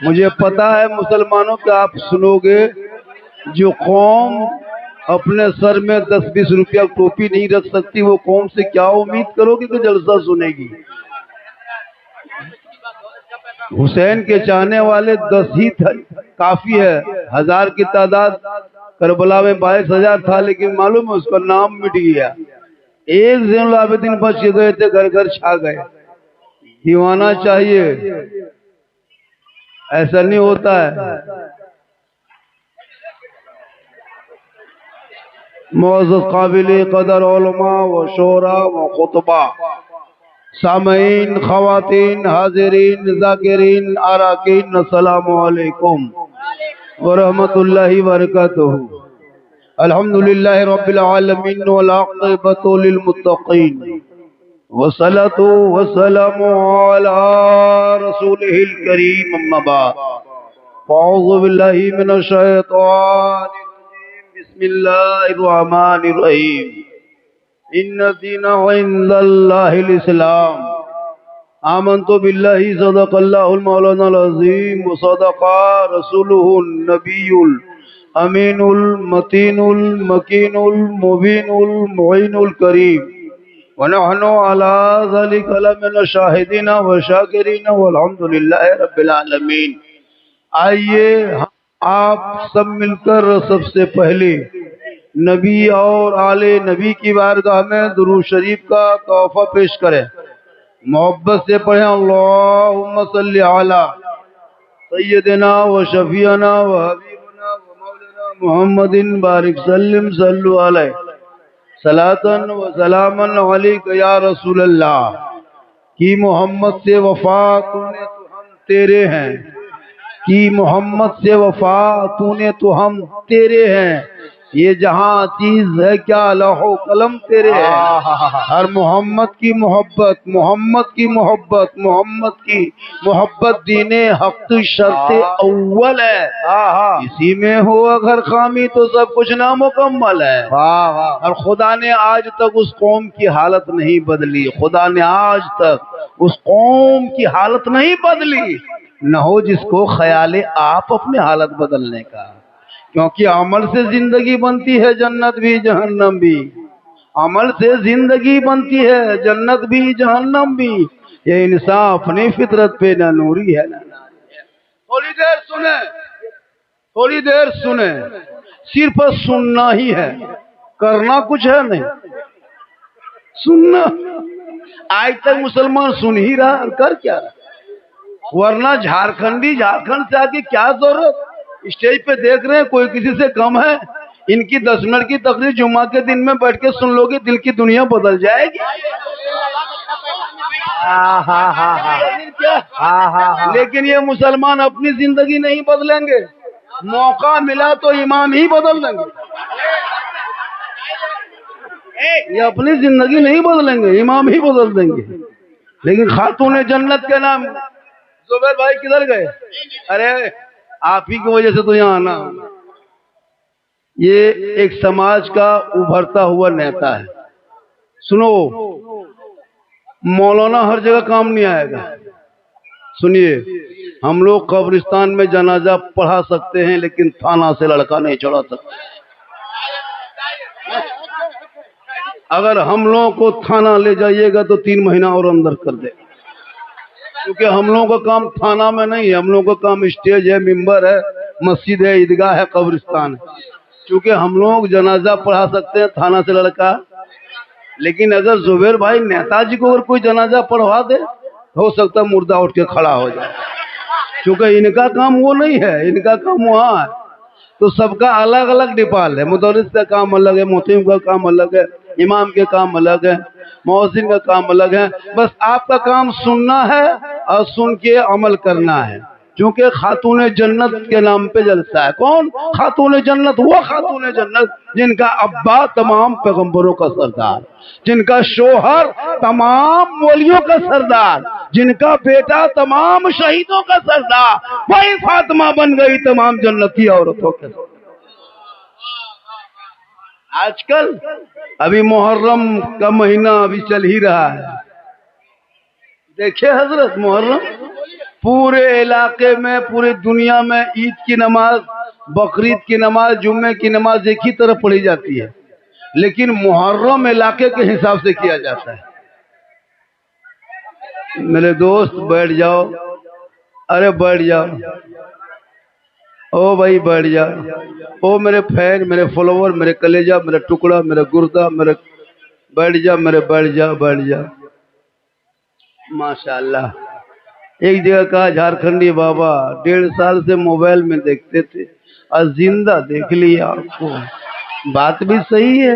मुझे पता है मुसलमानों कि आप सुनोगे, जो कौम अपने सर में 10-20 रुपया टोपी नहीं रख सकती, वो कौम से क्या उम्मीद करोगे कि जलसा सुनेगी। हुसैन के चाहने वाले 10 ही काफी है, 1000 की तादाद करबला में 22,000 था, लेकिन मालूम है उसका नाम मिट गया। एक ज़ैनुल आबिदीन बच गए थे, घर घर छा गए। दीवाना चाहिए, ऐसा नहीं होता है। मौजूद काबिल कदर उलमा व शोरा व खुतबा, सामईन, खवातीन, हाजिरीन, जाकिरीन, अराकीन, अस्सलामु अलैकुम व रहमतुल्लाहि व बरकातुहू। अल्हम्दुलिल्लाहि रब्बिल आलमीन वल आक़िबतु लिल मुत्तक़ीन वस्सलातु वस्सलामु अला रसूलिहिल करीम, अम्मा बाद। अऊज़ु बिल्लाहि मिनश शैतानिर रजीम, बिस्मिल्लाहिर रहमानिर रहीम। इन्ना दीना इंदल्लाहिल इस्लाम। आमन्तु बिल्लाहि सदक़ल्लाहुल मौलानाल अज़ीम व सदक़ा रसूलुहुन नबियुल अमीनुल मतीनुल मकीनुल मुबीनुल मुईनुल करीम व नहनु अला ज़ालिका लमिन शाहिदीन व शाकिरीन वल्हम्दुलिल्लाहि रब्बिल आलमीन। आइए आप सब मिलकर सबसे पहले नबी और आले नबी की बारगाह में दुरूद शरीफ का तोहफा पेश करें। मोहब्बत से पढ़ें, अल्लाहुम्मा सल्ली अला सय्यदिना व शफीअना व हबीबना व मौलाना मुहम्मदिन बारिक सल्लिम सल्लु अलैहि सलातन व सलामन अलैका या रसूल अल्लाह। कि मोहम्मद से वफा तूने तो हम तेरे हैं, कि मोहम्मद से वफा तूने तो हम तेरे हैं। ये जहाँ चीज है क्या लौहो कलम तेरे है। हर मोहम्मद की मोहब्बत, मोहम्मद की मोहब्बत, मोहम्मद की मोहब्बत दीने हक शर्ते अव्वल है। इसी में हो अगर खामी तो सब कुछ नामुकम्मल है। और खुदा ने आज तक उस कौम की हालत नहीं बदली, खुदा ने आज तक उस कौम की हालत नहीं बदली, न हो जिसको ख्याल आप अपने हालत बदलने का। क्योंकि अमल से जिंदगी बनती है, जन्नत भी जहन्नम भी। अमल से जिंदगी बनती है, जन्नत भी जहन्नम भी। ये इंसान अपनी फितरत पे न नूरी है न नारी है। थोड़ी देर सुने, थोड़ी देर सुने, सिर्फ सुनना ही है, करना कुछ है नहीं। सुनना, आज तक मुसलमान सुन ही रहा और कर क्या रहा। वरना झारखंडी झारखंड से आके क्या जरूरत। स्टेज पे देख रहे हैं कोई किसी से कम है। इनकी 10 मिनट की तकरीर जुम्मा के दिन में बैठ के सुन लोगे, दिल की दुनिया बदल जाएगी। लेकिन ये मुसलमान अपनी जिंदगी नहीं बदलेंगे, मौका मिला तो इमाम ही बदल देंगे। ये अपनी जिंदगी नहीं बदलेंगे, इमाम ही बदल देंगे। लेकिन खातून जन्नत के नाम, जुबैर भाई किधर गए? अरे आप ही की वजह से तो यहाँ आना। ये एक समाज का उभरता हुआ नेता है। सुनो, मौलाना हर जगह काम नहीं आएगा। सुनिए, हम लोग कब्रिस्तान में जनाजा पढ़ा सकते हैं, लेकिन थाना से लड़का नहीं चढ़ा सकते। अगर हम लोगों को थाना ले जाइएगा तो 3 महीना और अंदर कर देगा। क्योंकि हम लोगों का काम थाना में नहीं है, हम लोगों का काम स्टेज है, मिंबर है, मस्जिद है, ईदगाह है, कब्रिस्तान है। क्योंकि हम लोग जनाजा पढ़ा सकते हैं, थाना से लड़का। लेकिन अगर जुबैर भाई नेताजी को अगर कोई जनाजा पढ़वा दे, हो सकता है मुर्दा उठ के खड़ा हो जाए। क्योंकि इनका काम वो नहीं है, इनका काम वहाँ है। तो सबका अलग अलग डिपाल है। मुदर्रिस का काम अलग है, मुतीम का काम अलग है, इमाम के काम अलग है, मौज़िन का काम अलग है। बस आपका काम सुनना है और सुन के अमल करना है। क्योंकि खातून जन्नत के नाम पे जलसा है। कौन खातून जन्नत? वो खातून जन्नत जिनका अब्बा तमाम पैगंबरों का सरदार, जिनका शोहर तमाम वलियों का सरदार, जिनका बेटा तमाम शहीदों का सरदार, वही फातिमा बन गई तमाम जन्नती औरतों के सरदार। आजकल अभी मुहर्रम का महीना अभी चल ही रहा है। देखिए हजरत, मुहर्रम पूरे इलाके में, पूरी दुनिया में ईद की नमाज, बकरीद की नमाज, जुम्मे की नमाज एक ही तरह पढ़ी जाती है, लेकिन मुहर्रम इलाके के हिसाब से किया जाता है। मेरे दोस्त बैठ जाओ, अरे बैठ जाओ, ओ भाई बैठ जाओ, ओ मेरे फैन, मेरे फॉलोवर, मेरे कलेजा, मेरा टुकड़ा, मेरा गुर्दा, मेरे बैठ जा, मेरे बैठ जा, बैठ जा। माशाल्लाह। एक जगह कहा झारखंडी बाबा 1.5 साल से मोबाइल में देखते थे और जिंदा देख लिया आपको। बात भी सही है,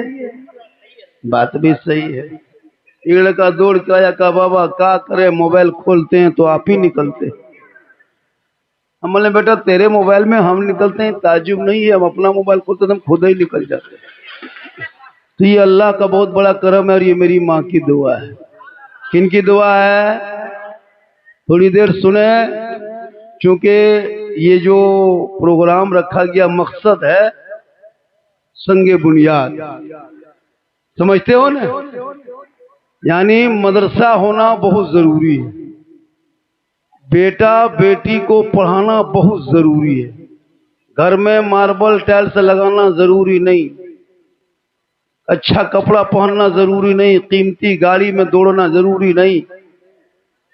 बात भी सही है। एक लड़का दौड़ के आया, कहा बाबा क्या करे, मोबाइल खोलते हैं तो आप ही निकलते। हम बोले बेटा तेरे मोबाइल में हम निकलते हैं ताजुब नहीं है, हम अपना मोबाइल खोलते तो हम खुद ही निकल जाते। तो ये अल्लाह का बहुत बड़ा करम है और ये मेरी माँ की दुआ है। किनकी दुआ है? थोड़ी देर सुने, क्योंकि ये जो प्रोग्राम रखा गया मकसद है संगे बुनियाद, समझते हो ना? यानी मदरसा होना बहुत जरूरी है, बेटा बेटी को पढ़ाना बहुत जरूरी है। घर में मार्बल टाइल्स लगाना जरूरी नहीं, अच्छा कपड़ा पहनना जरूरी नहीं, कीमती गाड़ी में दौड़ना जरूरी नहीं,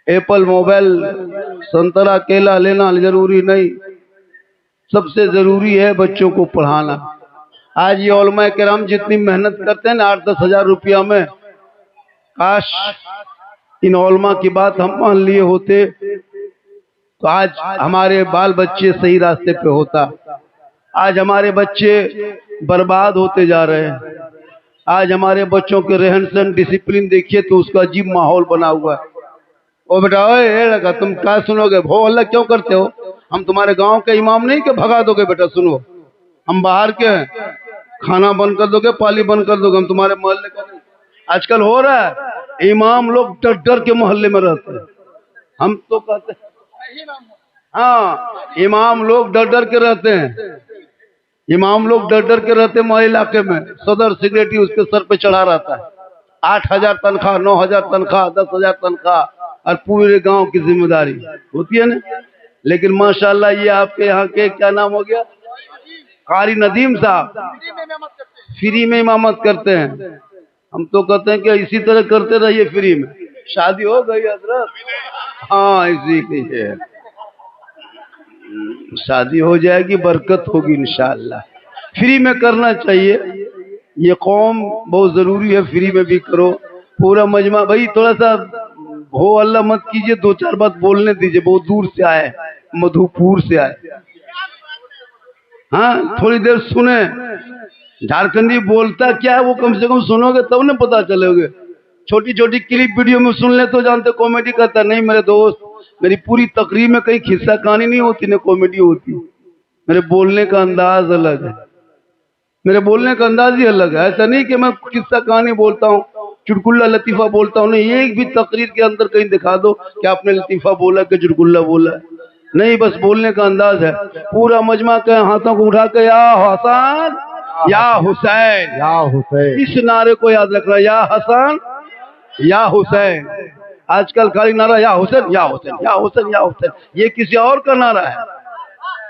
एप्पल मोबाइल, संतरा केला लेना जरूरी नहीं। सबसे जरूरी है बच्चों को पढ़ाना। आज ये उलमा किराम जितनी मेहनत करते हैं ना 8-10 हजार रुपया में, काश इन उलमा की बात हम मान लिए होते तो आज हमारे बाल बच्चे सही रास्ते पे होता। आज हमारे बच्चे बर्बाद होते जा रहे हैं। आज हमारे बच्चों के रहन सहन डिसिप्लिन देखिए तो उसका अजीब माहौल बना हुआ है। ओ बेटा, ओए लगा, तुम क्या सुनोगे? भो अल्लाह क्यों करते हो? हम तुम्हारे गांव के इमाम नहीं कि भगा दोगे। बेटा सुनो, हम बाहर के हैं, खाना बंद कर दोगे, पाली बंद कर दोगे, हम तुम्हारे मोहल्ले का नहीं। आजकल हो रहा है, इमाम लोग डर डर के मोहल्ले में रहते हैं। हम तो कहते हैं हाँ, इमाम लोग डर डर के रहते हैं, इमाम लोग डर डर के रहते हैं। हमारे इलाके में सदर सेक्रेटरी उसके सर पे चढ़ा रहता है, 8,000 तनख्वाह, 9,000 तनख्वाह, 10,000 तनख्वाह, और पूरे गांव की जिम्मेदारी होती है ना। लेकिन माशाल्लाह ये आपके यहाँ के क्या नाम हो गया, कारी नदीम साहब, फ्री में इमामत करते हैं। हम तो कहते हैं कि इसी तरह करते रहिए फ्री में। शादी हो गई हजरत? हाँ, इसी की है, शादी हो जाएगी, बरकत होगी इंशाअल्लाह। फ्री में करना चाहिए, ये कौम बहुत जरूरी है, फ्री में भी करो। पूरा मजमा भाई थोड़ा सा हो अल्लाह मत कीजिए, 2-4 बात बोलने दीजिए। बहुत दूर से आए, मधुपुर से आए। हाँ, थोड़ी देर सुने, झारखंडी बोलता क्या है वो कम से कम सुनोगे तब ना पता चलोगे। छोटी छोटी क्लिप वीडियो में सुन ले तो जानते कॉमेडी करता नहीं। मेरे दोस्त, मेरी पूरी तकरीर में कहीं खिस्सा कहानी नहीं होती, ना कॉमेडी होती। मेरे बोलने का अंदाज अलग है, मेरे बोलने का अंदाज ही अलग है। ऐसा नहीं कि मैं किस्सा कहानी बोलता हूँ, चुटकुल्ला लतीफा बोलता हूँ, नहीं। एक भी तकरीर के अंदर कहीं दिखा दो कि आपने लतीफा बोला कि चुटकुल्ला बोला, नहीं। बस बोलने का अंदाज है। पूरा मजमा के हाथों को उठा के या हसन या हुसैन, या हुसैन, इस नारे को याद रखना, या हसन या हुसैन। आजकल खाली नारा या हुसैन या हुसैन या हुसैन या हुसैन, ये किसी और का नारा है,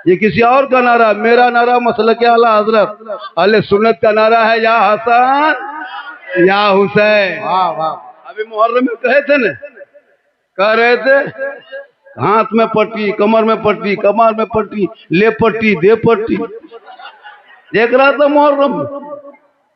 ये किसी और का नारा। मेरा नारा मसलक आला हजरत अहले सुन्नत का नारा है, या हसन या हुसैन। वाह वाह। अभी मुहर्रम में कहे थे न, कह रहे थे हाथ में पट्टी, कमर में पट्टी, कमर में पट्टी, ले पट्टी, दे पट्टी। देख रहा था मुहर्रम,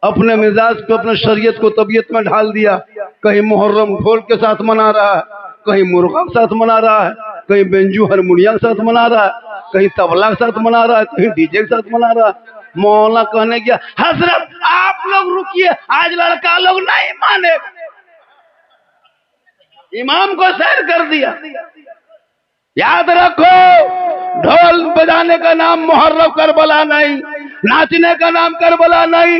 अपने मिजाज को, अपने शरीयत को तबीयत में ढाल दिया। कहीं मुहर्रम ढोल के साथ मना रहा है, कहीं मुर्गा के साथ मना रहा है, कहीं बेंजू हारमोनिया के साथ मना रहा है, कहीं तबला के साथ मना रहा है, कहीं डीजे के साथ मना रहा है। मौलाना कहने गया, हजरत आप लोग रुकिए, आज लड़का लोग नहीं माने। इमाम को सैर कर दिया। याद रखो, ढोल बजाने का नाम मुहर्रम करबला नहीं, नाचने का नाम करबला नहीं,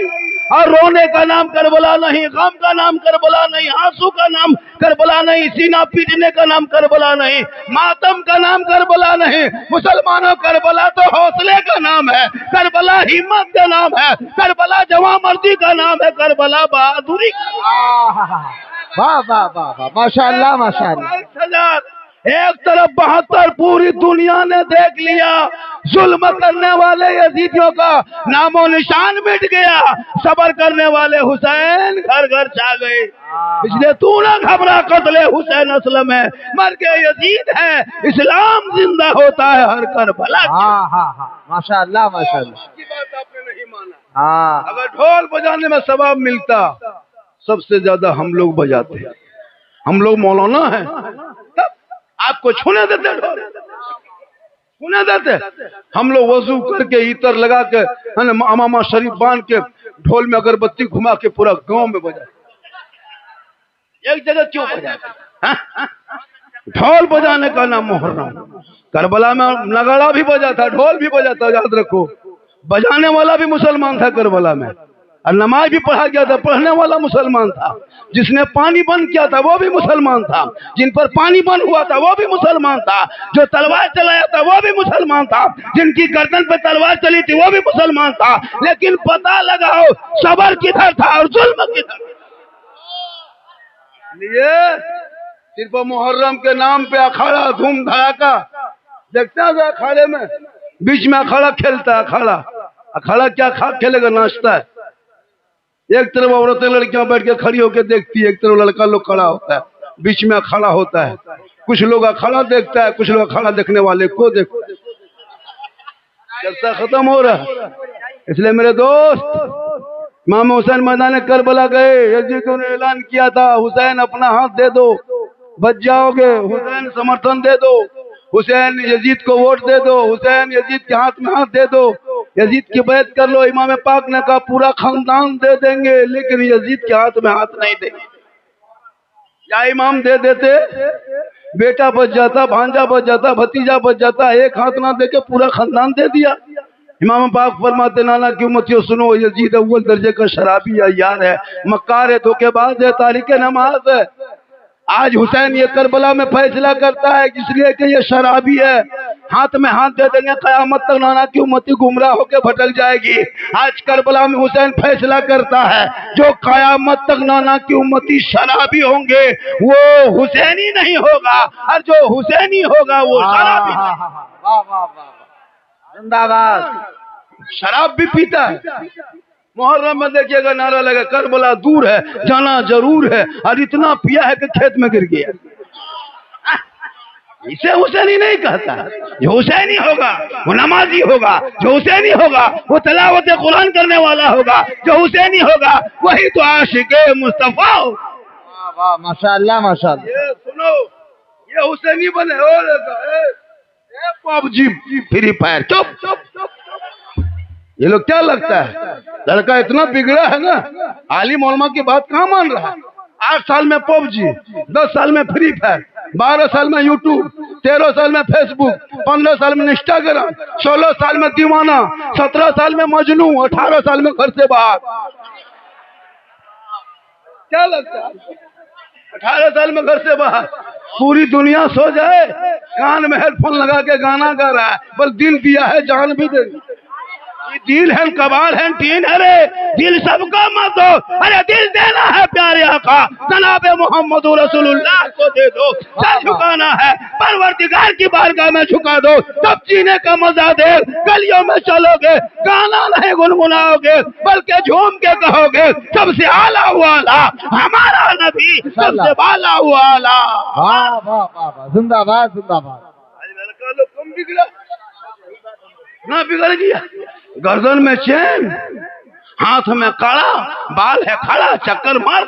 और रोने का नाम करबला नहीं, गम का नाम करबला नहीं, आंसू का नाम करबला नहीं, सीना पीटने का नाम करबला नहीं, मातम का नाम करबला नहीं। मुसलमानों, करबला तो हौसले का नाम है, करबला हिम्मत का नाम है, करबला जवां मर्दी का नाम है, करबला बहादुरी का। वाह वाह वाह वाह, माशाअल्लाह माशाअल्लाह। एक तरफ 72 पूरी दुनिया ने देख लिया, जुल्म करने वाले यजीदियों का नामो निशान मिट गया, सबर करने वाले हुसैन घर घर छा गए। इसलिए तू ना घबरा, कत्ले हुसैन असलम है, मर के यजीद है, इस्लाम जिंदा होता है हर करबला। हाँ हाँ हाँ, माशाअल्लाह माशाअल्लाह। की बात आपने नहीं माना। हाँ, अगर ढोल बजाने में सवाब मिलता, सबसे ज्यादा हम लोग बजाते हैं। हम लोग मौलाना हैं, तब आपको छूने देते, ढोल छूने देते। हम लोग वजू करके इतर लगा के अमामा शरीफ बांध के ढोल में अगरबत्ती घुमा के पूरा गांव में बजाते। एक जगह क्यों बजाते? ढोल बजाने का नाम मुहर्रम। करबला में नगाड़ा भी बजा था, ढोल भी बजा था, याद रखो। बजाने वाला भी मुसलमान था करबला में, और नमाज भी पढ़ा गया था, पढ़ने वाला मुसलमान था। जिसने पानी बंद किया था वो भी मुसलमान था, जिन पर पानी बंद हुआ था वो भी मुसलमान था, जो तलवार चलाया था वो भी मुसलमान था, जिनकी गर्दन पर तलवार चली थी वो भी मुसलमान था। लेकिन पता लगाओ सबर किधर था और जुल्म किधर। लिए सिर्फ मुहर्रम के नाम पे अखाड़ा धूम धड़ाका देखते हैं। अखाड़े में बीच में अखाड़ा खेलता है, अखाड़ा अखाड़ा क्या खेलेगा, नाचता है। एक तरफ औरतें लड़कियां बैठ के खड़ी होकर देखती है, एक तरफ लड़का लोग खड़ा होता है, बीच में अखाड़ा होता है। कुछ लोग अखाड़ा देखता है, कुछ लोग अखाड़ा देखने वाले को देखो। जलसा खत्म हो रहा है। इसलिए मेरे दोस्त, इमाम हुसैन मैदान करबला गए, यजीदियों ने ऐलान किया था, हुसैन अपना हाथ दे दो बच जाओगे, हुसैन समर्थन दे दो, हुसैन यजीद को वोट दे दो, हुसैन यजीद के हाथ में हाथ दे दो, यजीद की बैत कर लो। इमाम पाक ने कहा पूरा खानदान दे देंगे, लेकिन यजीद के हाथ में हाथ नहीं देंगे। या इमाम दे देते, बेटा बच जाता, भांजा बच जाता, भतीजा बच जाता, एक हाथ ना देके पूरा खानदान दे दिया। इमाम पाक फरमाते, नाना की उम्मतियों सुनो, यजीद अव्वल दर्जे का शराबी यार है, मक्कार है, धोखेबाज है, तारिक नमाज है। आज हुसैन ये करबला में फैसला करता है इसलिए कि ये शराबी है, हाथ में हाथ दे देंगे, कयामत तक नाना की उम्मती गुमराह होकर भटक जाएगी। आज करबला में हुसैन फैसला करता है, जो कयामत तक नाना की उम्मती शराबी होंगे वो हुसैनी नहीं होगा, और जो हुसैनी होगा वो शराबी। वाह वाह वाह, जिंदाबाद। शराब भी पीता है। मुहर्रम में देखिएगा नारा लगा, करबला दूर है जाना जरूर है, और इतना पिया है कि खेत में गिर गया। इसे हुसैनी नहीं कहता। जो हुसैनी होगा वो नमाजी होगा, जो हुसैनी होगा वो तलावत कुरान करने वाला होगा, जो हुसैनी होगा वही तो आशिक़े मुस्तफा हो। वाह वाह, माशाअल्लाह माशाअल्लाह। ये सुनो, ये हुसैनी बने हो पबजी फ्री फायर, चुप चुप चुप। ये लोग क्या लगता है लड़का इतना बिगड़ा है ना, आलिम उलमा की बात कहाँ मान रहा है। 8 साल में पबजी, 10 साल में फ्री फायर, 12 साल में यूट्यूब, 13 साल में फेसबुक, 15 साल में इंस्टाग्राम, 16 साल में दीवाना, 17 साल में मजनू, 18 साल में घर से बाहर। क्या लगता है 18 साल में घर से बाहर? पूरी दुनिया सो जाए, कान में हेडफोन लगा के गाना गा रहा है, बस दिल दिया है जान भी दे। दिल है कबाल है टीन है रे, दिल सबका मत दो, अरे दिल देना है प्यारे आका जनाब मोहम्मद रसूलुल्लाह को दे दो। सर झुकाना है परवरदिगार की बारगाह में झुका दो, तब जीने का मजा दे। गलियों में चलोगे गाना नहीं गुनगुनाओगे, बल्कि झूम के कहोगे सबसे आला वाला हमारा नबी, सबसे बाला वाला। वाह वाह वाह, जिंदाबाद जिंदाबाद। लड़का लोग कम बिगड़ा ना, बिगड़ गया। गर्दन में चैन, हाथ में कड़ा, बाल है खड़ा, चक्कर मार।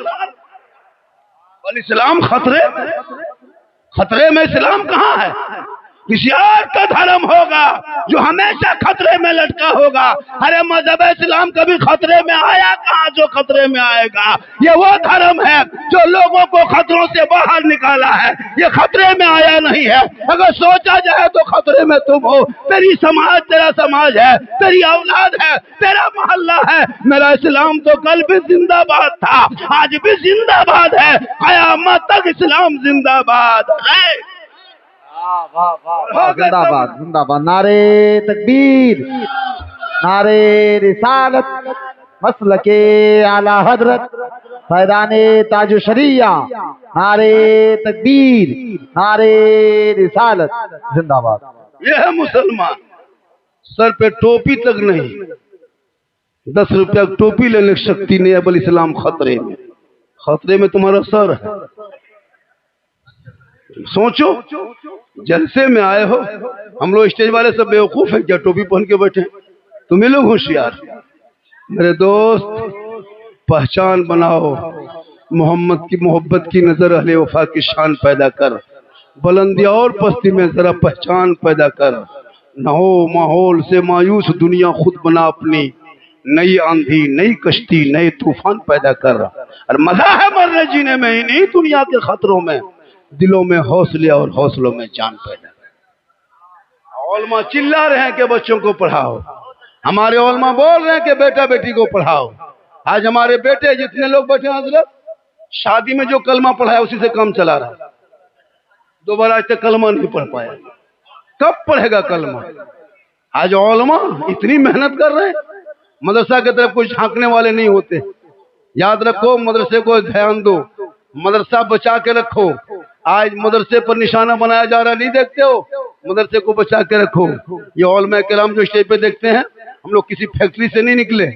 और इस्लाम खतरे में इस्लाम कहाँ है? किसी और का धर्म होगा जो हमेशा खतरे में लटका होगा। अरे मजहब इस्लाम कभी खतरे में आया कहाँ जो खतरे में आएगा? ये वो धर्म है जो लोगों को खतरों से बाहर निकाला है, ये खतरे में आया नहीं है। अगर सोचा जाए तो खतरे में तुम हो। तेरी समाज तेरा समाज है, तेरी औलाद है, तेरा मोहल्ला है। मेरा इस्लाम तो कल भी जिंदाबाद था, आज भी जिंदाबाद है, कयामत तक इस्लाम जिंदाबाद है। वाह वाह, जिंदाबाद जिंदाबाद। नारे तकबीर, नारे रिसालत, मसलके आला हजरत फैदाने ताजु शरिया, नारे तकबीर, नारे रिसालत, जिंदाबाद। ये है मुसलमान। सर पे टोपी तक नहीं, 10 रुपया की टोपी लेने की शक्ति नहीं है, बल इस्लाम खतरे में। खतरे में तुम्हारा सर है। सोचो, जलसे में आए हो, हम लोग स्टेज वाले सब बेवकूफ है क्या टोपी पहन के बैठे? तुम्हें लोग होशियार। मेरे दोस्त, पहचान बनाओ, मोहम्मद की मोहब्बत की नजर अहले वफा की शान पैदा कर, बुलंदी और पस्ती में जरा पहचान पैदा कर। न हो माहौल से मायूस दुनिया खुद बना अपनी, नई आंधी नई कश्ती नए तूफान पैदा कर। और मजा है मरने जीने में, इन्हीं दुनिया के खतरों में दिलों में हौसले और हौसलों में जान पैदा कर। ओलमा चिल्ला रहे हैं कि बच्चों को पढ़ाओ, हमारे ओलमा बोल रहे हैं कि बेटा बेटी को पढ़ाओ। आज हमारे बेटे जितने लोग बैठे हैं हजरत, शादी में जो कलमा पढ़ाया उसी से काम चला रहा है। दोबारा आज तक कलमा नहीं पढ़ पाया, कब पढ़ेगा कलमा? आज ओलमा इतनी मेहनत कर रहे हैं, मदरसा की तरफ कुछ झांकने वाले नहीं होते। याद रखो, मदरसे को ध्यान दो, मदरसा बचा के रखो। आज मदरसे पर निशाना बनाया जा रहा है, नहीं देखते हो? मदरसे को बचा के रखो। ये ओलमा किराम जो स्टेज पे देखते हैं, हम लोग किसी फैक्ट्री से नहीं निकले,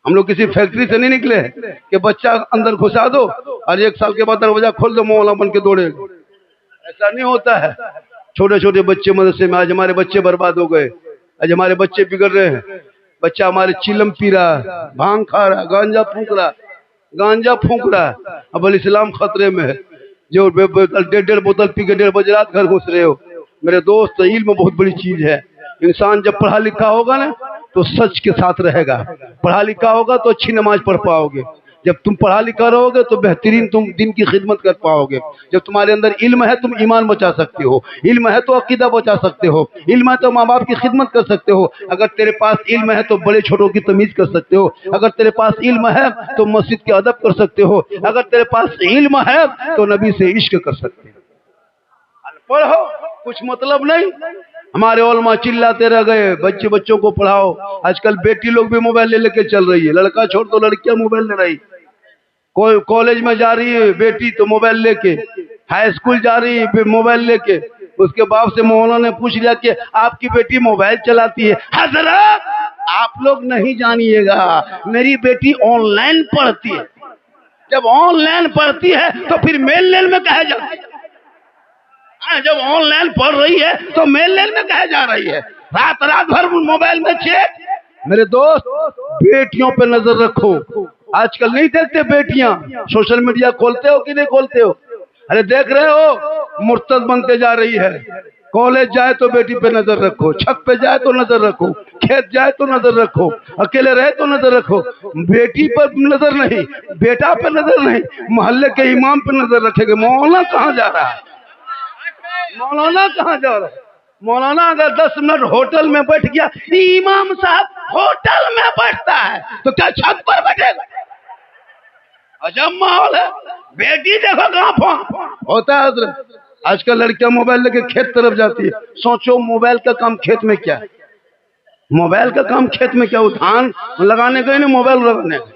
हम लोग किसी फैक्ट्री से नहीं निकले कि बच्चा अंदर घुसा दो और 1 साल के बाद दरवाजा खोल दो मौला बन के दौड़े। ऐसा नहीं होता है। छोटे छोटे बच्चे मदरसे में, आज हमारे बच्चे बर्बाद हो गए, आज हमारे बच्चे बिगड़ रहे हैं। बच्चा हमारे चिलम पी रहा, भांग खा रहा, गांजा फूंक रहा। अब इस्लाम खतरे में है। जो 1.5 बोतल पी के 1:30 बजे रात घर घुस रहे हो। मेरे दोस्त, इल्म बहुत बड़ी चीज है। इंसान जब पढ़ा लिखा होगा ना तो सच के साथ रहेगा, पढ़ा लिखा होगा तो अच्छी नमाज पढ़ पाओगे। जब तुम पढ़ा लिखा रहोगे तो बेहतरीन तुम दिन की खिदमत कर पाओगे। जब तुम्हारे अंदर इल्म है, तुम ईमान बचा सकते हो, इल्म है तो अकीदा बचा सकते हो, इल्म है तो माँ बाप की खिदमत कर सकते हो। अगर तेरे पास इल्म है तो बड़े छोटों की तमीज कर सकते हो। अगर तेरे पास इल्म है तो मस्जिद के अदब कर सकते हो। अगर तेरे पास इल्म है तो नबी से इश्क कर सकते हो। पढ़ो, कुछ मतलब नहीं। हमारे ओलमा चिल्लाते रह गए बच्चों को पढ़ाओ। आजकल बेटी लोग भी मोबाइल ले लेके चल रही है, लड़का छोड़ दो, लड़कियां मोबाइल ले रही। कोई कॉलेज में जा रही है बेटी तो मोबाइल लेके, हाई स्कूल जा रही है मोबाइल लेके। उसके बाप से मौलाना ने पूछ लिया कि आपकी बेटी मोबाइल चलाती है? हजरत, आप लोग नहीं जानिएगा, मेरी बेटी ऑनलाइन पढ़ती है। जब ऑनलाइन पढ़ती है तो फिर मेल लेन में कहे जाती है। जब ऑनलाइन पढ़ रही है तो मेल लेन में कहे जा रही है। रात भर मोबाइल में चेक। मेरे दोस्त, बेटियों पे नजर रखो। आजकल नहीं देखते बेटियां सोशल मीडिया खोलते हो कि नहीं खोलते हो? अरे देख रहे हो, मुर्तद बनते जा रही है। कॉलेज जाए तो बेटी पे नजर रखो, छत पे जाए तो नजर रखो, खेत जाए तो नजर रखो, अकेले रहे तो नजर रखो। बेटी पर नजर नहीं, बेटा पे नजर नहीं, मोहल्ले के इमाम पे नजर रखेंगे। मौलाना कहाँ जा रहा है? मौलाना कहाँ जा रहा है? मौलाना अगर 10 मिनट होटल में बैठ गया, इमाम साहब होटल में बैठता है तो क्या छत पर बैठेगा? अजब माहौल है। बेटी देखो कहाँ होता है। आजकल लड़कियां मोबाइल लेके खेत तरफ जाती है। सोचो, मोबाइल का काम खेत में क्या है? मोबाइल का काम खेत में क्या? धान लगाने गए ना, मोबाइल लगाने गए।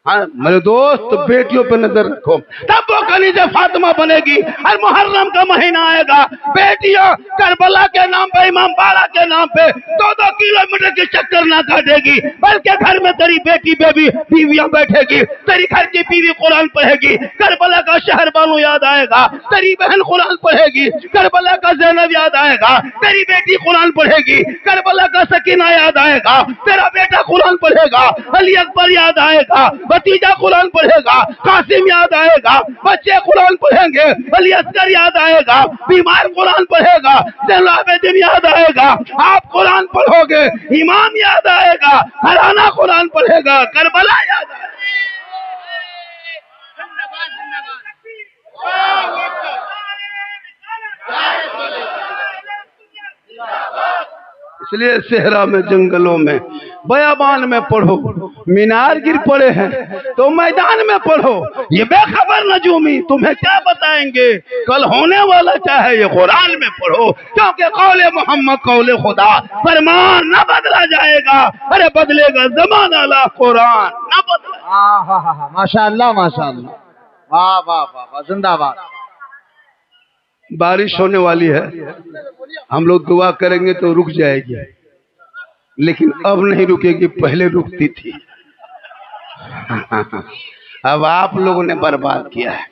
हाँ मेरे दोस्त, बेटियों पे नजर रखो, तब वो कनीज़े फातिमा बनेगी। और मुहर्रम का महीना आएगा, बेटियां करबला के नाम पे, इमाम बाड़ा के नाम पे 2-2 किलोमीटर के चक्कर ना काटेगी, बल्कि घर में तेरी बेटी बेबी बीवियां बैठेगी, तेरी घर की बीवी कुरान पढ़ेगी, करबला का शहर बानू याद आएगा, तेरी बहन कुरान पढ़ेगी, करबला का ज़ैनब याद आएगा, तेरी बेटी कुरान पढ़ेगी, करबला का सकीना याद आएगा, तेरा बेटा कुरान पढ़ेगा, अली अकबर याद आएगा, भतीजा कुरान पढ़ेगा, कासिम याद आएगा, बच्चे कुरान पढ़ेंगे, अली असगर याद आएगा, बीमार कुरान पढ़ेगा, जैनुल याद आएगा, आप कुरान पढ़ोगे, इमाम याद आएगा, हराना कुरान पढ़ेगा, करबला याद आएगा। इसलिए सेहरा में, जंगलों में, बयाबान में पढ़ो, मीनार गिर पड़े हैं तो मैदान में पढ़ो। ये बेखबर नजूमी तुम्हें क्या बताएंगे, कल होने वाला क्या है ये कुरान में पढ़ो। क्योंकि कौले मोहम्मद कौले खुदा, फरमान न बदला जाएगा, अरे बदलेगा जमाना ला कुरान न बदला। माशाअल्लाह माशाअल्लाह, वाह वाह वाह वाह, जिंदाबाद। बारिश होने वाली है, हम लोग दुआ करेंगे तो रुक जाएगी, लेकिन अब नहीं रुकेगी, पहले रुकती थी। अब आप लोगों ने बर्बाद किया है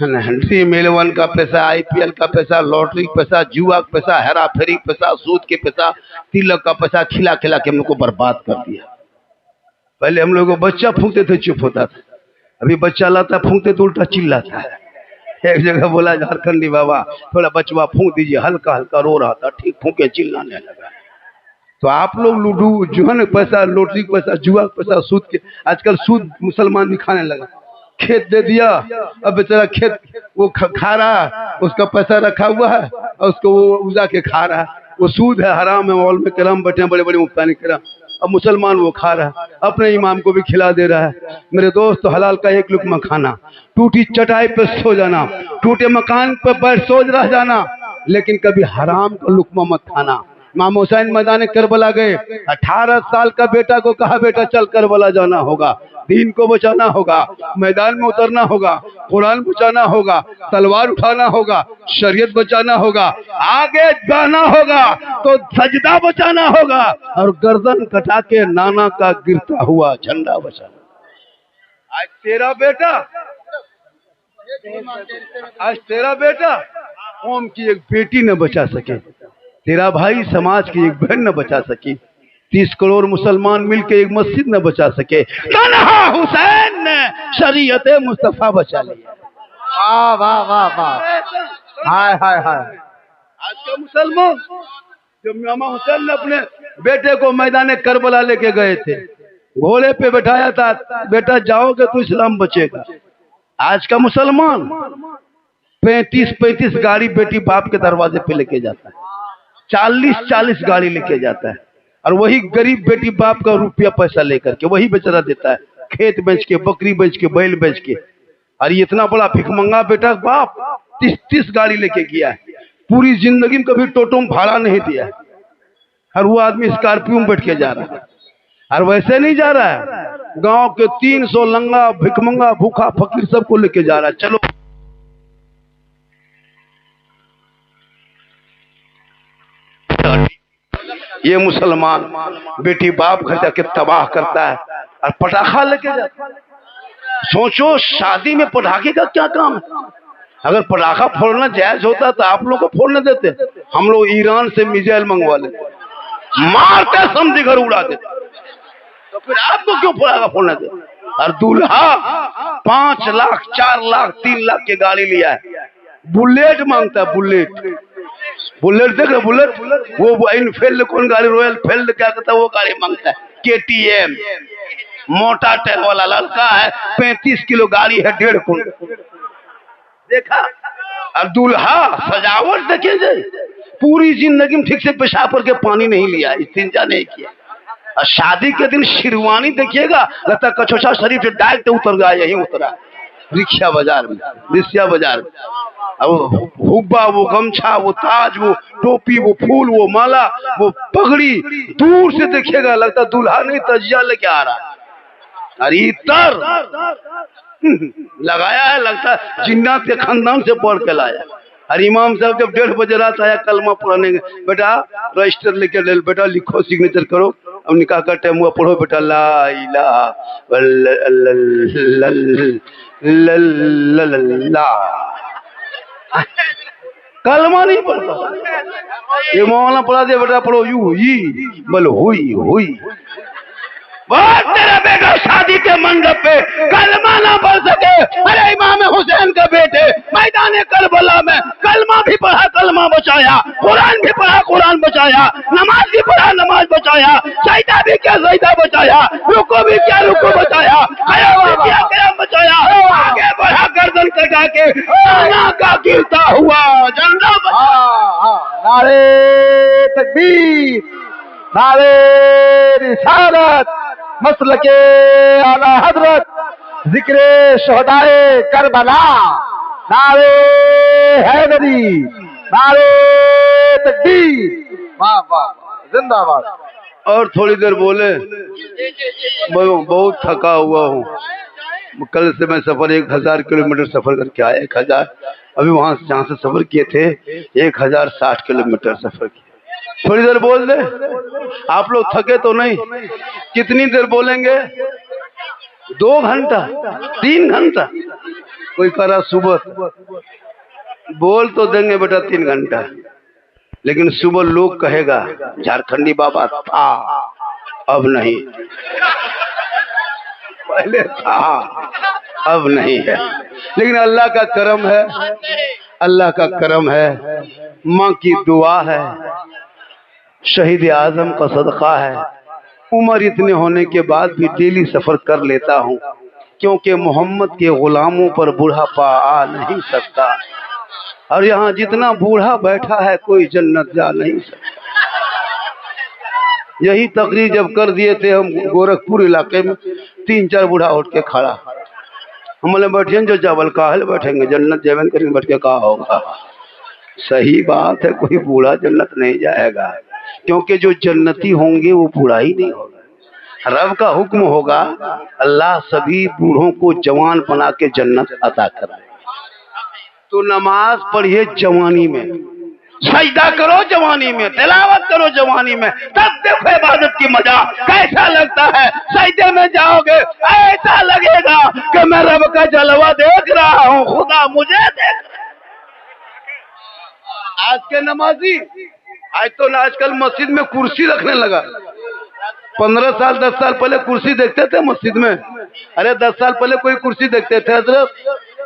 ना। ड्रीम 11 का पैसा, IPL का पैसा, लॉटरी का पैसा, जुआ का पैसा, हेरा फेरी का पैसा, सूद के पैसा, तिलक का पैसा खिला खिला के हम लोग को बर्बाद कर दिया। पहले हम लोग को बच्चा फूंकते थे चुप होता था, अभी बच्चा लाता फूंकते तो उल्टा चिल्लाता है। एक जगह बोला झारखंडी बाबा थोड़ा बचवा फूंक दीजिए, हल्का हल्का रो रहा था, ठीक फूंके चिल्लाने लगा। तो आप लोग लूडू, जुहन पैसा, लॉटरी का पैसा, जुआ का पैसा, सूद के, आजकल सूद मुसलमान भी खाने लगा। खेत दे दिया, अब बेचारा खेत वो खा रहा है, उसका पैसा रखा हुआ है और उसको वो उजा के खा रहा है, वो सूद है, हराम है, मॉल में कराम बैठे हैं बड़े बड़े मुफ्तानी कराम, अब मुसलमान वो खा रहा है, अपने इमाम को भी खिला दे रहा है। मेरे दोस्त, हलाल का एक लुकमा खाना, टूटी चटाई पे सो जाना, टूटे मकान पर बैठ सोच रह जाना, लेकिन कभी हराम का लुकमा मत खाना। इमाम हुसैन मैदान करबला गए, 18 साल का बेटा को कहा बेटा चल करबला जाना होगा, दीन को बचाना होगा, मैदान में उतरना होगा, कुरान बचाना होगा, तलवार उठाना होगा, शरीयत बचाना होगा, आगे जाना होगा तो सजदा बचाना होगा, और गर्दन कटा के नाना का गिरता हुआ झंडा बचाना। आज तेरा बेटा कौम की एक बेटी न बचा सके, तेरा भाई समाज की एक बहन न बचा सकी, 30 करोड़ मुसलमान मिलकर एक मस्जिद न बचा सके, तन्हा हुसैन ने शरीयत मुस्तफा बचा लिया। वाह वाह वाह वाह, हाय हाय हाय। आज का मुसलमान, जब इमाम हुसैन ने अपने बेटे को मैदान करबला लेके गए थे, घोड़े पे बैठाया था, बेटा जाओगे तो इस्लाम बचेगा। आज का मुसलमान 35 गाड़ी बेटी बाप के दरवाजे पे लेके जाता है, 40 गाड़ी लेके जाता है, और वही गरीब बेटी बाप का रुपया पैसा लेकर के वही बेचारा देता है, खेत बेच के, बकरी बेच के, बैल बेच के। और ये इतना बड़ा भिखमंगा बेटा बाप 30 गाड़ी लेके गया है, पूरी जिंदगी में कभी टोटो में भाड़ा नहीं दिया है, और वो आदमी स्कॉर्पियो में बैठ के जा रहा है। और वैसे नहीं जा रहा है, गांव के 300 लंगा, भिखमंगा, भूखा, फकीर सबको लेके जा रहा है। चलो ये मुसलमान बेटी बाप घर जाके तबाह करता है और पटाखा लेके जाता है। सोचो शादी में पटाखे का क्या काम है। अगर पटाखा फोड़ना जायज होता तो आप लोग को फोड़ने देते, हम लोग ईरान से मिसाइल मंगवा लेते, मारते समझे घर उड़ा देते, तो फिर आपको क्यों पटाखा फोड़ने देते। और दूल्हा 5 लाख 4 लाख 3 लाख की गाड़ी लिया है, बुलेट मांगता है, बुलेट देख रहे, बुलेट वो इनफील्ड कौन गाड़ी, रॉयल फील्ड क्या कहता है वो गाड़ी मांगता है, KTM मोटा टायर वाला लड़का है, 35 किलो गाड़ी है, 1.5 कुंटल देखा। और दूल्हा सजावट देखिए, पूरी जिंदगी में ठीक से पेशाब करके पानी नहीं लिया, इस्तिंजा नहीं किया। और शादी के दिन शेरवानी देखिएगा, लगता कचौचा शरीफ से डायरेक्ट उतर गया, यही उतरा रिक्शा बाजार में, वो हुब्बा, वो गमछा, वो ताज, वो टोपी, वो फूल, वो माला, वो पगड़ी, दूर से देखिएगा लगता दूल्हा नहीं तजिया लेके आ रहा। और इतर लगाया है, लगता जिन्नात के खानदान से पढ़ के लाया। और इमाम साहब जब 1:30 बजे रात आया कलमा पढ़ने, बेटा रजिस्टर लेके ले, बेटा लिखो, सिग्नेचर करो, अब निकाह का टाइम हुआ, पढ़ो बेटा, ला इलाहा कलमा नहीं पढ़ता। ये मौलाना पढ़ा दिया, बेटा पढ़ो यू ही बोल हुई तेरा बेटा शादी के मंडप पे कलमा ना पढ़ सके। अरे इमाम हुसैन का बेटे मैदान करबला में कलमा भी पढ़ा, कलमा बचाया, कुरान भी पढ़ा, कुरान बचाया, नमाज भी पढ़ा, नमाज बचाया, सजदा भी क्या सजदा बचाया, रुको भी क्या रुको बचाया, क़याम भी क्या क़याम बचाया, आगे बढ़ा गर्दन कटा के नाना का गिरता हुआ झंडा। नारे तकबीर, नारे रिसालत, मसलके आला हजरत, जिक्रे शहदाए करबला, नारे हैदरी, नारे तकबीर। वाह वाह, जिंदाबाद। और थोड़ी देर बोले। बहुत थका हुआ हूँ। कल से मैं सफर 1000 किलोमीटर सफर करके आया। 1000 अभी वहां से जहाँ से सफर किए थे 1060 किलोमीटर सफर किया। थोड़ी देर बोल दे। आप लोग थके तो नहीं? कितनी देर बोलेंगे? 2 घंटा, 3 घंटा? कोई करा सुबह बोल तो देंगे बेटा 3 घंटा, लेकिन सुबह लोग कहेगा झारखंडी बाबा था, अब नहीं, पहले था अब नहीं है। लेकिन अल्लाह का करम है, अल्लाह का करम है, माँ की दुआ है, शहीद आजम का सदका है। उम्र इतने होने के बाद भी डेली सफर कर लेता हूँ, क्योंकि मोहम्मद के गुलामों पर बुढ़ापा आ नहीं सकता। और यहाँ जितना बूढ़ा बैठा है कोई जन्नत जा नहीं सकता। यही तकरीर जब कर दिए थे हम गोरखपुर इलाके में, 3-4 बूढ़ा उठ के खड़ा। हम बोले बैठे जो चावल काहल बैठेंगे, जन्नत जेवन करेंगे, बैठ के कहा होगा। सही बात है, कोई बूढ़ा जन्नत नहीं जाएगा, क्योंकि जो जन्नती होंगे वो बूढ़ा ही नहीं होगा। रब का हुक्म होगा, अल्लाह सभी बूढ़ों को जवान बना के जन्नत अता कराए। तो नमाज पढ़िए जवानी में, सजदा करो जवानी में, तिलावत करो जवानी में, तब देखो इबादत की मजा कैसा लगता है। सजदे में जाओगे ऐसा लगेगा कि मैं रब का जलवा देख रहा हूँ, खुदा मुझे देख रहा है। आज के नमाजी आज तो आजकल मस्जिद में कुर्सी रखने लगा। 15 साल 10 साल पहले कुर्सी देखते थे मस्जिद में। अरे 10 साल पहले कोई कुर्सी देखते थे हजरत?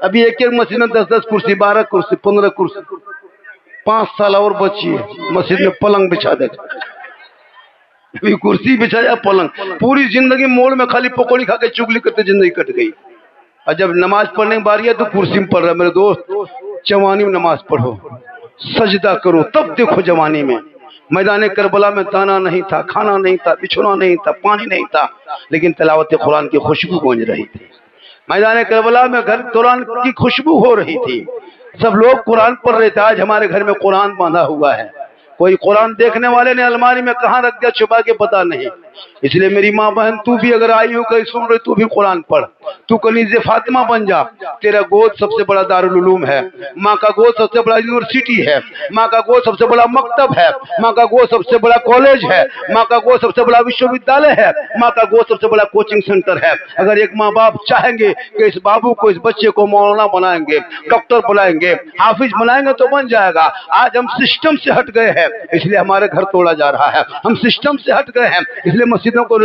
अभी एक मस्जिद में 10-10 कुर्सी, 12 कुर्सी, 15 कुर्सी। 5 साल और बची है, मस्जिद में पलंग बिछा देते। अभी कुर्सी बिछाया पलंग, पूरी जिंदगी मोड़ में खाली पकौड़ी खा के चुगली करते जिंदगी कट गई। और जब नमाज पढ़ने की बारी है तो कुर्सी में पढ़ रहा है। मेरे दोस्त, जवानी में नमाज पढ़ो, सजदा करो, तब देखो जवानी में। मैदान करबला में दाना नहीं था, खाना नहीं था, बिछोना नहीं था, पानी नहीं था, लेकिन तिलावत कुरान की खुशबू गूंज रही थी। मैदान करबला में घर कुरान की खुशबू हो रही थी, सब लोग कुरान पढ़ रहे थे। आज हमारे घर में कुरान बांधा हुआ है, कोई कुरान देखने वाले ने अलमारी में कहाँ रख दिया छुपा के पता नहीं। इसलिए मेरी माँ बहन, तू भी अगर आई हो कहीं सुन रही, तू भी कुरान पढ़। तू कनीज़े फातिमा बन जा। तेरा गोद सबसे बड़ा दारुल उलूम है, माँ का गोद सबसे बड़ा यूनिवर्सिटी है, माँ का गोद सबसे बड़ा मकतब है, माँ का गोद सबसे बड़ा कॉलेज है, माँ का गोद सबसे बड़ा विश्वविद्यालय है, माँ का गोद सबसे बड़ा कोचिंग सेंटर है। अगर एक माँ बाप चाहेंगे कि इस बाबू को, इस बच्चे को मौलाना बनाएंगे, डॉक्टर बनाएंगे, हाफिज बनाएंगे तो बन जाएगा। आज हम सिस्टम से हट गए हैं, इसलिए हमारे घर तोड़ा जा रहा है। हम सिस्टम से हट गए हैं, इसलिए मस्जिदों को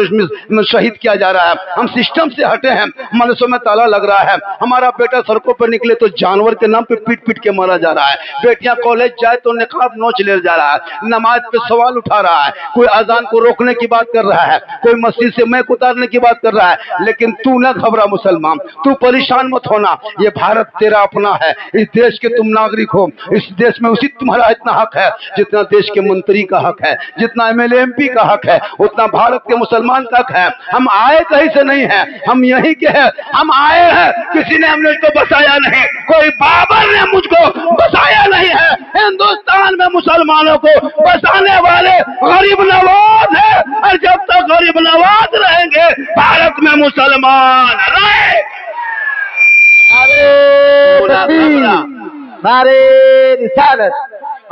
शहीद किया जा रहा है। हम सिस्टम से हटे हैं, मदरसों में ताला लग रहा है। हमारा बेटा सड़कों पर निकले तो जानवर के नाम पे पीट पीट के मारा जा रहा है। बेटियां कॉलेज जाए तो निकाब नोच ले जा रहा है। नमाज पे सवाल उठा रहा है, कोई अजान को रोकने की बात कर रहा है, कोई मस्जिद से मैक उतारने की बात कर रहा है। लेकिन तू न घबरा मुसलमान, तू परेशान मत होना, ये भारत तेरा अपना है, इस देश के तुम नागरिक हो। इस देश में उसी तुम्हारा इतना हक है जितना देश के मंत्री का हक है, जितना एमएलए एमपी का हक है, उतना भारत के मुसलमान का हक है। हम आए कहीं से नहीं है, हम यहीं के हैं। हम आए हैं, किसी ने हमने इसको बसाया नहीं, कोई बाबर ने मुझको बसाया नहीं है। हिंदुस्तान में मुसलमानों को बसाने वाले गरीब नवाज है, और जब तक गरीब नवाज रहेंगे भारत में मुसलमान रहे। नारे रिसालत।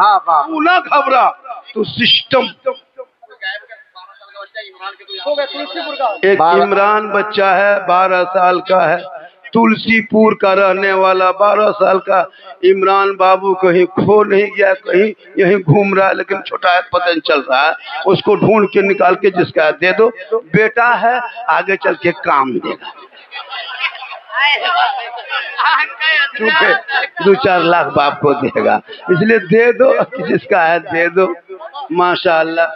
तू ना घबरा, तू सिस्टम। एक इमरान बच्चा है, 12 साल का है, तुलसीपुर का रहने वाला, 12 साल का इमरान बाबू कहीं खो नहीं गया, कहीं यहीं घूम रहा है, लेकिन छोटा है, पता नहीं चल रहा है। उसको ढूंढ के निकाल के जिसका दे दो, बेटा है, आगे चल के काम देगा। चूंकि 2-4 लाख बाप को देगा, इसलिए दे दो, जिसका है दे दो। माशाअल्लाह,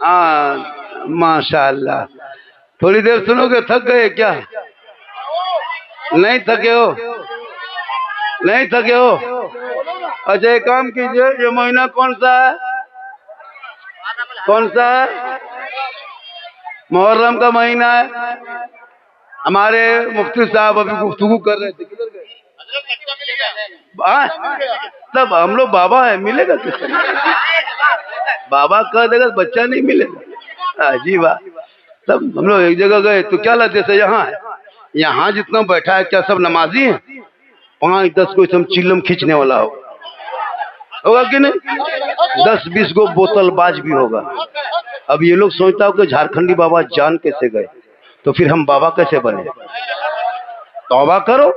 हाँ माशाअल्लाह। थोड़ी देर सुनोगे? थक गए क्या? नहीं थके हो? नहीं थके हो? अच्छा एक काम कीजिए, ये महीना कौन सा है? कौन सा है? मुहर्रम का महीना है। हमारे मुफ्ती साहब अभी गुफ्तगू कर रहे थे, किधर गए? तब हम लोग बाबा है, मिलेगा किसको? बाबा कह देगा बच्चा नहीं मिलेगा। जी वाह। तब हम लोग एक जगह गए तो क्या लगे जैसे यहाँ है, यहाँ जितना बैठा है क्या सब नमाजी है? 5-10 कोई सब चिल्लम खींचने वाला होगा कि नहीं? 10-20 गो बोतलबाज भी होगा। अब ये लोग सोचता हो कि झारखंडी बाबा जान कैसे गए, तो फिर हम बाबा कैसे बने? तौबा करो।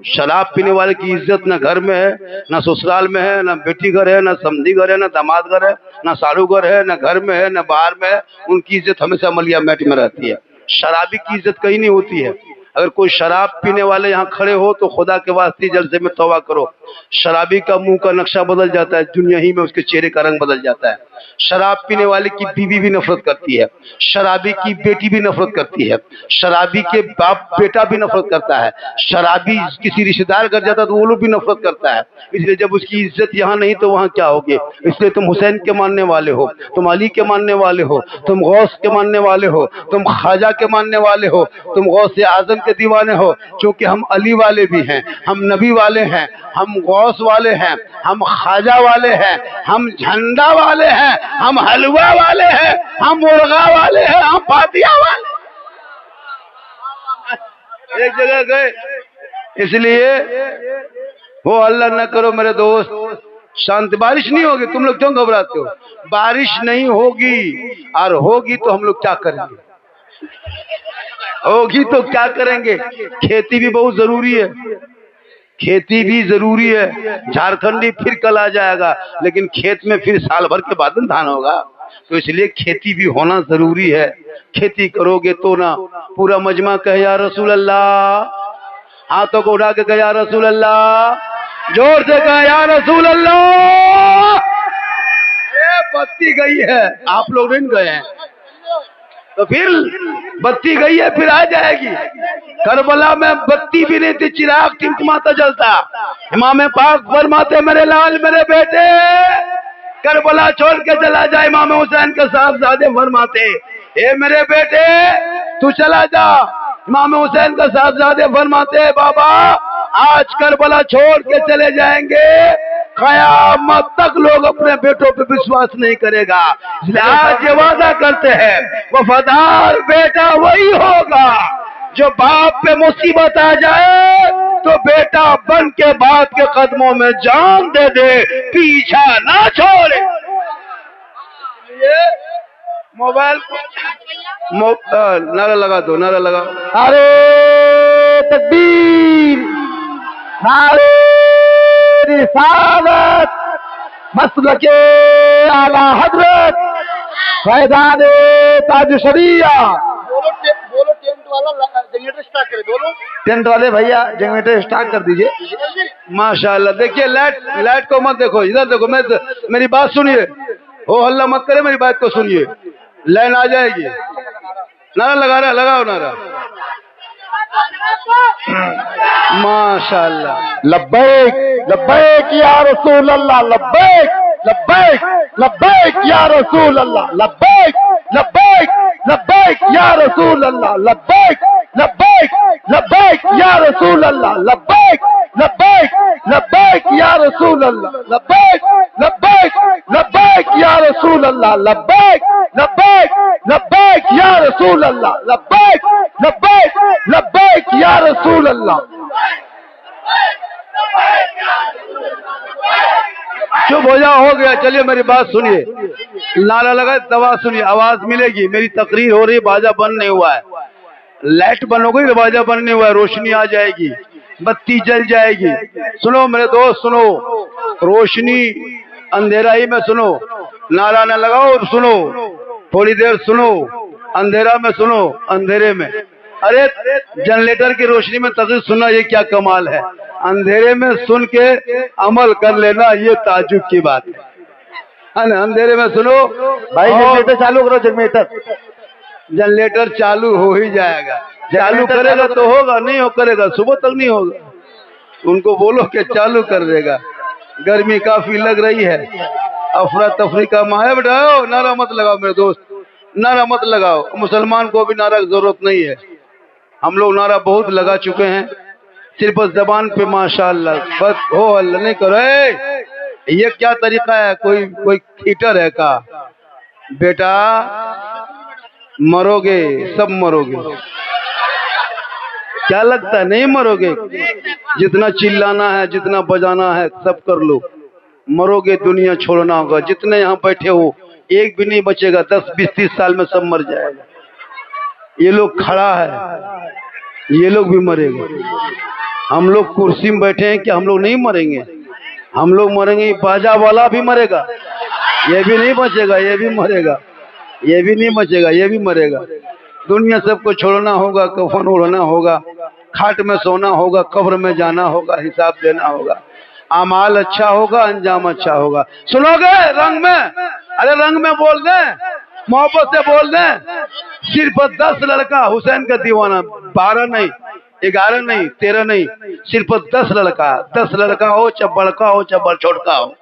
शराब पीने वाले की इज्जत न घर में है, न ससुराल में है, न बेटी घर है, न समधी घर है, न दामाद घर है, न साड़ू घर है, न घर में है, न बाहर में है। उनकी इज्जत हमेशा मलिया मैट में रहती है। शराबी की इज्जत कहीं नहीं होती है। अगर कोई शराब पीने वाले यहाँ खड़े हो तो खुदा के वास्ते जलसे में तौबा करो। शराबी का मुंह का नक्शा बदल जाता है, दुनिया ही में उसके चेहरे का रंग बदल जाता है। शराब पीने वाले की बीवी भी नफरत करती है, शराबी की बेटी भी नफरत करती है, शराबी के बाप बेटा भी नफरत करता है, शराबी किसी रिश्तेदार घर जाता है तो वो लोग भी नफरत करता है। इसलिए जब उसकी इज्जत यहाँ नहीं तो वहाँ क्या होगी? इसलिए तुम हुसैन के मानने वाले हो, तुम अली के मानने वाले हो, तुम गौस के मानने वाले हो, तुम ख्वाजा के मानने वाले हो, तुम गौस आजम के दीवाने हो। क्योंकि हम अली वाले भी हैं, हम नबी वाले हैं, हम गौस वाले हैं, हम ख्वाजा वाले हैं, हम झंडा वाले हैं, हम हलवा वाले हैं, हम मुर्गा वाले हैं, हम फातिया वाले। एक जगह गए, इसलिए वो अल्लाह न करो मेरे दोस्त शांति, बारिश नहीं होगी। तुम लोग क्यों घबराते हो? बारिश नहीं होगी, और होगी तो हम लोग क्या करेंगे? होगी तो क्या करेंगे? खेती भी बहुत जरूरी है, खेती भी जरूरी है। झारखंडी फिर कल आ जाएगा, लेकिन खेत में फिर साल भर के बाद धान होगा, तो इसलिए खेती भी होना जरूरी है। खेती करोगे तो ना। पूरा मजमा कहे या रसूल अल्लाह, हाथों को उठा के कहे या रसूल अल्लाह, जोर से कहे या रसूल अल्लाह। बत्ती गई है, आप लोग नहीं गए हैं तो फिर बत्ती गई है, फिर आ जाएगी। करबला में बत्ती भी नहीं थी, चिराग टिमटिमाता जलता। इमाम पाक फरमाते मेरे लाल मेरे बेटे करबला छोड़ के चला जाए। इमाम हुसैन के साहबजादे फरमाते ए मेरे बेटे तू चला जा। इमाम हुसैन के साहबजादे फरमाते बाबा आज करबला छोड़ के चले जाएंगे, कयामत तक लोग अपने बेटों पे विश्वास नहीं करेगा। आज ये वादा करते हैं वफादार बेटा वही होगा जो बाप पे मुसीबत आ जाए तो बेटा बन के बाप के कदमों में जान दे दे, पीछा ना छोड़े। मोबाइल नारा लगा दो, नारा लगा। अरे तकबीर, नारे रिसालत, मसलके आला हजरत, फैज़ान ताज शरिया। बोलो टेंट वाला जनरेटर स्टार्ट करे। बोलो टेंट वाले भैया जनरेटर स्टार्ट कर दीजिए। माशाल्लाह। देखिए लाइट को मत देखो, इधर देखो। मेरी बात सुनिए, हो हल्ला मत करे, मेरी बात को सुनिए। लाइन आ जाएगी। नारा लगा रहा, लगाओ नारा। माशाल्लाह। लब्बैक लब्बैक या रसूल अल्लाह, लब्बैक लब्बैक लब्बैक या रसूल अल्लाह, लब्बैक लब्बैक लब्बैक या रसूल अल्लाह, लब्बैक लब्बैक लब्बैक या रसूल अल्लाह, लब्बैक लब्बैक लब्बैक या रसूल अल्लाह, लब्बैक लब्बैक लब्बैक या रसूल अल्लाह, लब्बैक लब्बैक लब्बैक या रसूल अल्लाह, लब्बैक लब्बैक लब्बैक या रसूल अल्लाह। चुप हो जाओ, हो गया। चलिए मेरी बात सुनिए। नारा लगा दवा सुनिए, आवाज मिलेगी। मेरी तकरीर हो रही, बाजा बंद नहीं हुआ है। लाइट बंद हो गई, बाजा बंद नहीं हुआ है। रोशनी आ जाएगी, बत्ती जल जाएगी। सुनो मेरे दोस्त, सुनो। रोशनी अंधेरा ही में सुनो, नारा न लगाओ और सुनो। थोड़ी देर सुनो, अंधेरा में सुनो, अंधेरे में। अरे जनरेटर की रोशनी में तकरीर सुनना ये क्या कमाल है। अंधेरे में सुन के अमल कर लेना ये ताजुब की बात है ना। अंधेरे में सुनो भाई, जनरेटर चालू करो। जनरेटर चालू हो ही जाएगा। चालू करेगा तो होगा, नहीं हो करेगा सुबह तक नहीं होगा। उनको बोलो कि चालू कर देगा। गर्मी काफी लग रही है। अफरा तफरी का माहे बैठाओ, नारा मत लगाओ मेरे दोस्त, नारा मत लगाओ। मुसलमान को भी नारा की जरूरत नहीं है, हम लोग नारा बहुत लगा चुके हैं, सिर्फ जबान पे माशाअल्लाह बस हो अल्लाह नहीं करो। ये क्या तरीका है, कोई कोई थिएटर है का? बेटा मरोगे, सब मरोगे। क्या लगता है नहीं मरोगे? जितना चिल्लाना है, जितना बजाना है सब कर लो, मरोगे दुनिया छोड़ना होगा। जितने यहाँ बैठे हो एक भी नहीं बचेगा, 10 20 30 साल में सब मर जाएगा। ये लोग खड़ा है, ये लोग भी मरेंगे। हम लोग कुर्सी में बैठे हैं कि हम लोग नहीं मरेंगे? हम लोग मरेंगे, बाजा वाला भी मरेगा, ये भी नहीं बचेगा, ये भी मरेगा, ये भी नहीं बचेगा, ये भी मरेगा। दुनिया सबको छोड़ना होगा, कफन ओढ़ना होगा, खाट में सोना होगा, कब्र में जाना होगा, हिसाब देना होगा। अमाल अच्छा होगा, अंजाम अच्छा होगा। सुनोगे रंग में? अरे रंग में बोल दे, मोहब्बत से बोल दे। सिर्फ 10 लड़का हुसैन का दीवाना, 12 नहीं, 11 नहीं, 13 नहीं, सिर्फ 10 लड़का। 10 लड़का हो चाहे बड़का हो चाहे छोटका हो।